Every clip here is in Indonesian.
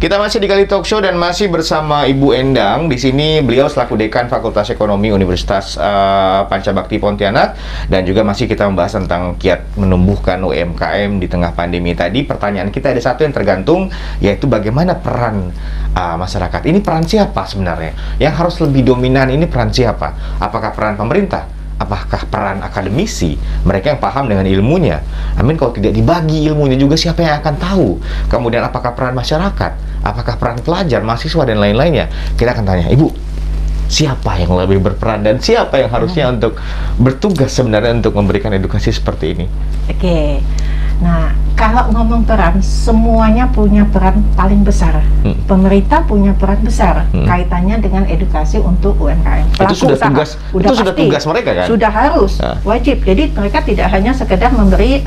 Kita masih di Kali Talk Show dan masih bersama Ibu Endang. Di sini beliau selaku Dekan Fakultas Ekonomi Universitas Pancabakti Pontianak, dan juga masih kita membahas tentang kiat menumbuhkan UMKM di tengah pandemi tadi. Pertanyaan kita ada satu yang tergantung, yaitu bagaimana peran masyarakat. Ini peran siapa sebenarnya? Yang harus lebih dominan ini peran siapa? Apakah peran pemerintah? Apakah peran akademisi, mereka yang paham dengan ilmunya? Amin, kalau tidak dibagi ilmunya juga siapa yang akan tahu? Kemudian apakah peran masyarakat? Apakah peran pelajar, mahasiswa, dan lain-lainnya? Kita akan tanya, Ibu, siapa yang lebih berperan dan siapa yang harusnya untuk bertugas sebenarnya untuk memberikan edukasi seperti ini? Oke, nah kalau ngomong peran, semuanya punya peran paling besar. Pemerintah punya peran besar kaitannya dengan edukasi untuk UMKM. Itu sudah tugas, itu sudah tugas mereka kan? Sudah harus, wajib. Jadi mereka tidak hanya sekedar memberi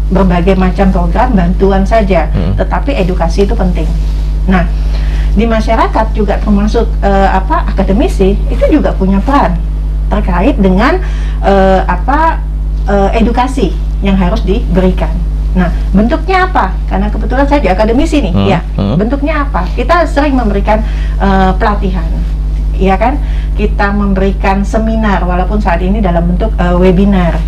berbagai macam program bantuan saja, tetapi edukasi itu penting. Nah, di masyarakat juga termasuk akademisi itu juga punya peran terkait dengan edukasi yang harus diberikan. Nah, bentuknya apa? Karena kebetulan saya di akademisi nih, bentuknya apa? Kita sering memberikan pelatihan, ya kan? Kita memberikan seminar, walaupun saat ini dalam bentuk webinar,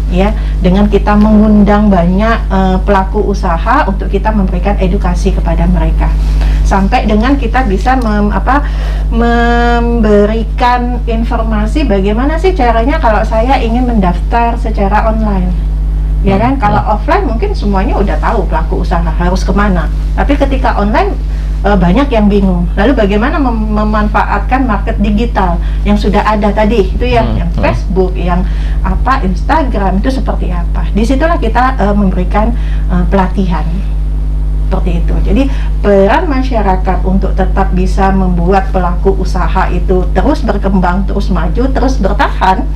ya, dengan kita mengundang banyak pelaku usaha untuk kita memberikan edukasi kepada mereka, sampai dengan kita bisa memberikan informasi bagaimana sih caranya kalau saya ingin mendaftar secara online. Ya kan, kalau offline mungkin semuanya udah tahu pelaku usaha harus kemana, tapi ketika online banyak yang bingung. Lalu bagaimana memanfaatkan market digital yang sudah ada tadi itu ya, yang Facebook, yang Instagram itu seperti apa? Disitulah kita memberikan pelatihan seperti itu. Jadi peran masyarakat untuk tetap bisa membuat pelaku usaha itu terus berkembang, terus maju, terus bertahan,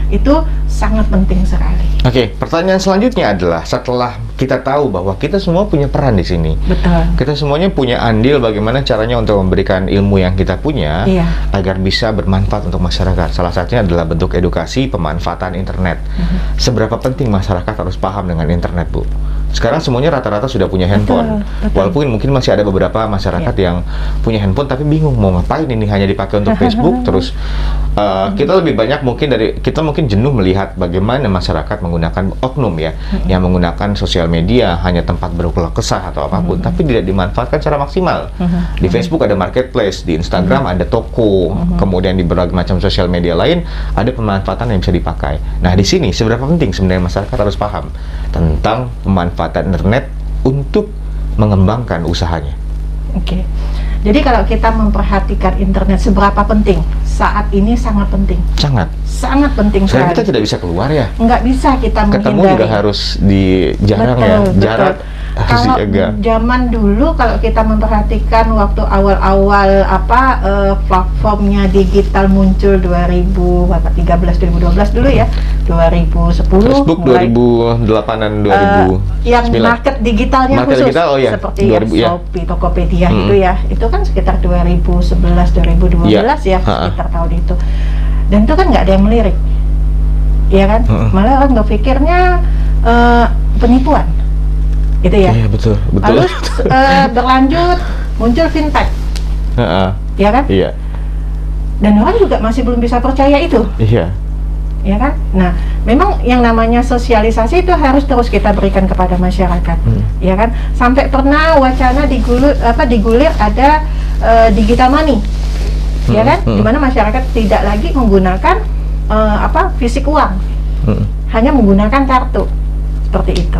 itu sangat penting sekali. Oke, pertanyaan selanjutnya adalah setelah kita tahu bahwa kita semua punya peran di sini. Betul. Kita semuanya punya andil bagaimana caranya untuk memberikan ilmu yang kita punya agar bisa bermanfaat untuk masyarakat. Salah satunya adalah bentuk edukasi pemanfaatan internet. Seberapa penting masyarakat harus paham dengan internet, Bu? Sekarang semuanya rata-rata sudah punya handphone. Betul. Walaupun mungkin masih ada beberapa masyarakat yang punya handphone tapi bingung mau ngapain ini, hanya dipakai untuk Facebook terus. Kita lebih banyak kita mungkin jenuh melihat bagaimana masyarakat menggunakan oknum ya, yang menggunakan sosial media hanya tempat berkeluh kesah atau apapun, tapi tidak dimanfaatkan secara maksimal. Di Facebook ada marketplace, di Instagram ada toko, kemudian di berbagai macam sosial media lain ada pemanfaatan yang bisa dipakai. Nah, di sini seberapa penting sebenarnya masyarakat harus paham tentang pemanfaatan internet untuk mengembangkan usahanya. Oke. Jadi kalau kita memperhatikan internet seberapa penting, saat ini sangat penting. Sangat penting sekali. Kita tidak bisa keluar ya. Nggak bisa kita menghindari. Ketemu juga harus dijarang ya. Jarak harus dijaga. Zaman dulu kalau kita memperhatikan waktu awal-awal platformnya digital muncul 2013 2012 dulu ya. 2010 Facebook 2008-an 2009. Yang market digitalnya market khusus digital, seperti Shopee, Tokopedia itu ya. Itu kan sekitar 2011 2012 ya, sekitar tahun itu. Dan itu kan nggak ada yang melirik, ya kan? Malah orang berpikirnya penipuan, gitu ya. Iya, betul. Lalu berlanjut muncul fintech, ya kan? Iya. Dan orang juga masih belum bisa percaya itu. Iya. Ya kan? Nah, memang yang namanya sosialisasi itu harus terus kita berikan kepada masyarakat, ya kan? Sampai pernah wacana digulir ada digital money, ya kan? Dimana masyarakat tidak lagi menggunakan fisik uang, hanya menggunakan kartu, seperti itu.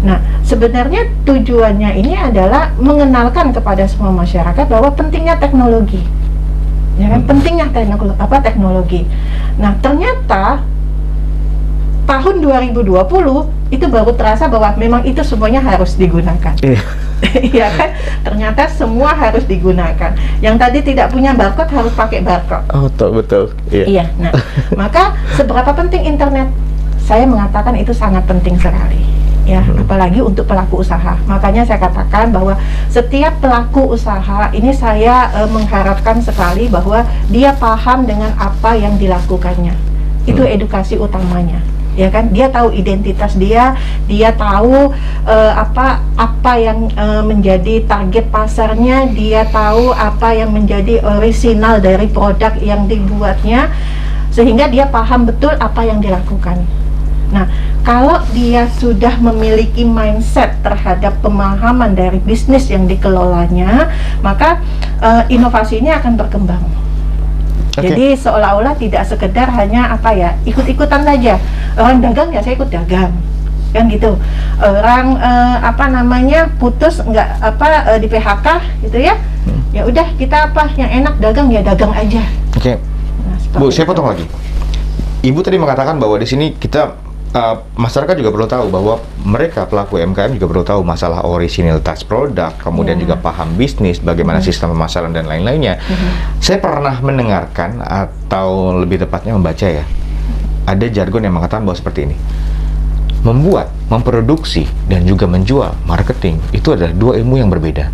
Nah, sebenarnya tujuannya ini adalah mengenalkan kepada semua masyarakat bahwa pentingnya teknologi. Ya kan, pentingnya teknologi. Nah, ternyata tahun 2020 itu baru terasa bahwa memang itu semuanya harus digunakan. Iya kan? Ternyata semua harus digunakan. Yang tadi tidak punya barcode harus pakai barcode. Oh, betul. Iya. Nah, maka seberapa penting internet? Saya mengatakan itu sangat penting sekali. Ya, apalagi untuk pelaku usaha. Makanya saya katakan bahwa setiap pelaku usaha ini saya mengharapkan sekali bahwa dia paham dengan apa yang dilakukannya. Itu edukasi utamanya. ya kan? Dia tahu identitas dia tahu apa yang menjadi target pasarnya, dia tahu apa yang menjadi orisinal dari produk yang dibuatnya, sehingga dia paham betul apa yang dilakukan. Nah, kalau dia sudah memiliki mindset terhadap pemahaman dari bisnis yang dikelolanya, maka inovasi ini akan berkembang. Jadi seolah-olah tidak sekedar hanya ikut-ikutan saja. Orang dagang ya saya ikut dagang, kan gitu. Orang putus di PHK gitu ya. Ya udah kita yang enak dagang ya dagang aja. Nah, Bu, saya potong lagi. Ibu tadi mengatakan bahwa di sini kita masyarakat juga perlu tahu bahwa mereka pelaku UMKM juga perlu tahu masalah orisinilitas produk, kemudian juga paham bisnis, bagaimana sistem pemasaran dan lain-lainnya. Saya pernah mendengarkan atau lebih tepatnya membaca ya, ada jargon yang mengatakan bahwa seperti ini: membuat, memproduksi, dan juga menjual, marketing itu adalah dua ilmu yang berbeda.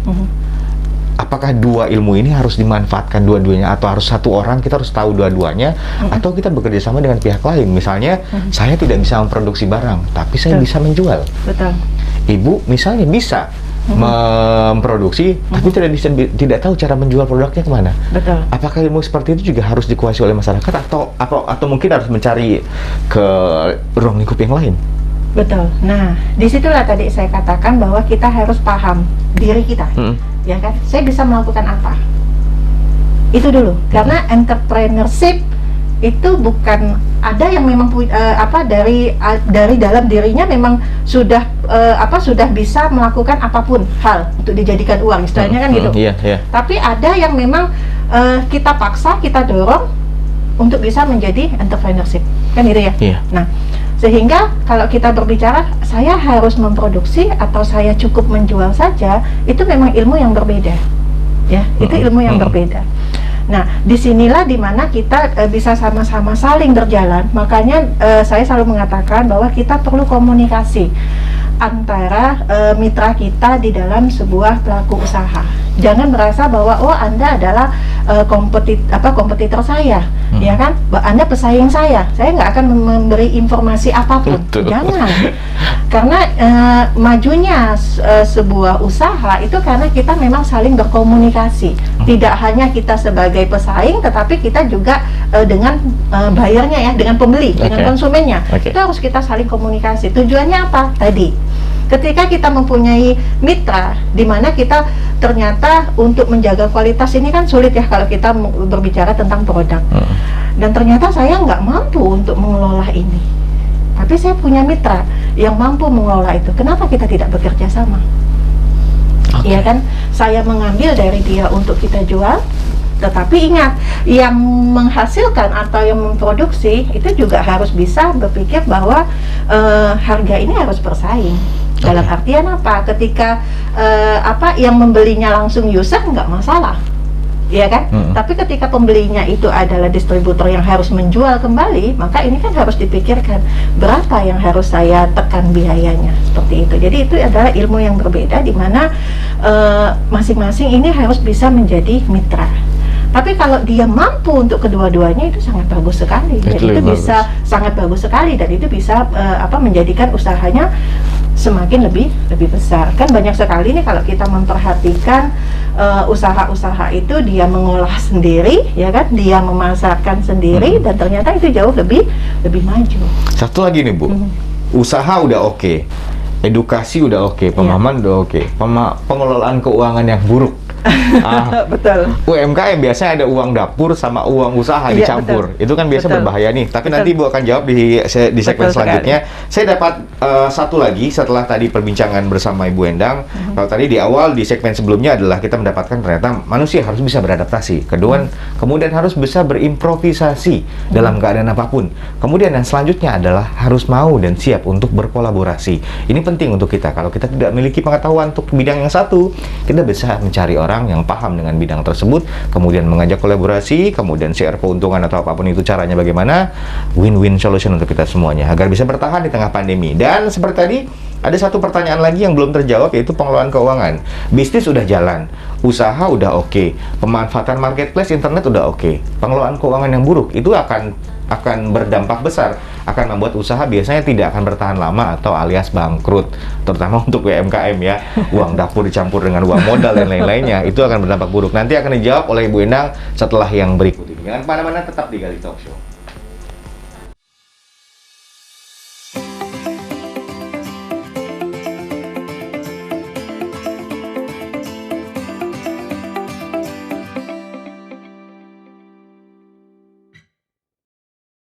Apakah dua ilmu ini harus dimanfaatkan dua-duanya, atau harus satu orang kita harus tahu dua-duanya, atau kita bekerja sama dengan pihak lain? Misalnya, saya tidak bisa memproduksi barang, tapi saya bisa menjual. Betul. Ibu misalnya bisa memproduksi, tapi tidak tahu cara menjual produknya kemana. Betul. Apakah ilmu seperti itu juga harus dikuasai oleh masyarakat, atau mungkin harus mencari ke ruang lingkup yang lain? Betul. Nah, disitulah tadi saya katakan bahwa kita harus paham diri kita. Ya kan, saya bisa melakukan apa? Itu dulu, karena entrepreneurship itu bukan ada yang memang dari dalam dirinya memang sudah bisa melakukan apapun hal untuk dijadikan uang, istilahnya kan gitu. Tapi ada yang memang kita paksa, kita dorong untuk bisa menjadi entrepreneurship, kan gitu ya. Nah, sehingga kalau kita berbicara saya harus memproduksi atau saya cukup menjual saja, itu memang ilmu yang berbeda, ya. Itu ilmu yang berbeda. Nah, disinilah dimana kita bisa sama-sama saling berjalan. Makanya saya selalu mengatakan bahwa kita perlu komunikasi antara mitra kita di dalam sebuah pelaku usaha. Jangan merasa bahwa Anda adalah kompetitor saya, ya kan? Anda pesaing saya nggak akan memberi informasi apapun. Jangan, karena majunya sebuah usaha itu karena kita memang saling berkomunikasi. Tidak hanya kita sebagai pesaing, tetapi kita juga dengan buyernya ya, dengan pembeli, dengan konsumennya. Itu harus kita saling komunikasi. Tujuannya apa? Tadi, ketika kita mempunyai mitra, di mana kita ternyata untuk menjaga kualitas ini kan sulit ya kalau kita berbicara tentang produk. Dan ternyata saya nggak mampu untuk mengelola ini. Tapi saya punya mitra yang mampu mengelola itu. Kenapa kita tidak bekerja sama? Iya kan? Saya mengambil dari dia untuk kita jual. Tetapi ingat, yang menghasilkan atau yang memproduksi itu juga harus bisa berpikir bahwa harga ini harus bersaing. Dalam artian apa? Ketika yang membelinya langsung user nggak masalah, ya kan? Tapi ketika pembelinya itu adalah distributor yang harus menjual kembali, maka ini kan harus dipikirkan berapa yang harus saya tekan biayanya, seperti itu. Jadi itu adalah ilmu yang berbeda, di mana masing-masing ini harus bisa menjadi mitra. Tapi kalau dia mampu untuk kedua-duanya itu sangat bagus sekali. Dan itu bisa sangat bagus sekali, dan itu bisa menjadikan usahanya semakin lebih besar. Kan banyak sekali nih kalau kita memperhatikan usaha-usaha itu dia mengolah sendiri, ya kan? Dia memasarkan sendiri, dan ternyata itu jauh lebih maju. Satu lagi nih Bu, usaha udah oke, edukasi udah oke, pemahaman udah oke, pengelolaan keuangan yang buruk. Betul. UMKM biasanya ada uang dapur sama uang usaha dicampur. Itu kan biasa berbahaya nih. Tapi nanti Ibu akan jawab di segmen selanjutnya. Saya dapat satu lagi setelah tadi perbincangan bersama Ibu Endang. Kalau tadi di awal di segmen sebelumnya adalah kita mendapatkan ternyata manusia harus bisa beradaptasi. Kemudian harus bisa berimprovisasi dalam keadaan apapun. Kemudian yang selanjutnya adalah harus mau dan siap untuk berkolaborasi. Ini penting untuk kita. Kalau kita tidak memiliki pengetahuan untuk bidang yang satu, kita bisa mencari orang yang paham dengan bidang tersebut, kemudian mengajak kolaborasi, kemudian share keuntungan atau apapun itu caranya bagaimana, win-win solution untuk kita semuanya agar bisa bertahan di tengah pandemi. Dan seperti tadi ada satu pertanyaan lagi yang belum terjawab, yaitu pengelolaan keuangan. Bisnis udah jalan, usaha udah oke, pemanfaatan marketplace internet udah oke, pengelolaan keuangan yang buruk itu akan berdampak besar. akan membuat usaha biasanya tidak akan bertahan lama atau alias bangkrut, terutama untuk UMKM ya. Uang dapur dicampur dengan uang modal dan lain-lainnya, itu akan berdampak buruk. Nanti akan dijawab oleh Ibu Endang setelah yang berikut ini. Jangan kemana-mana, tetap di Gali Talk Show.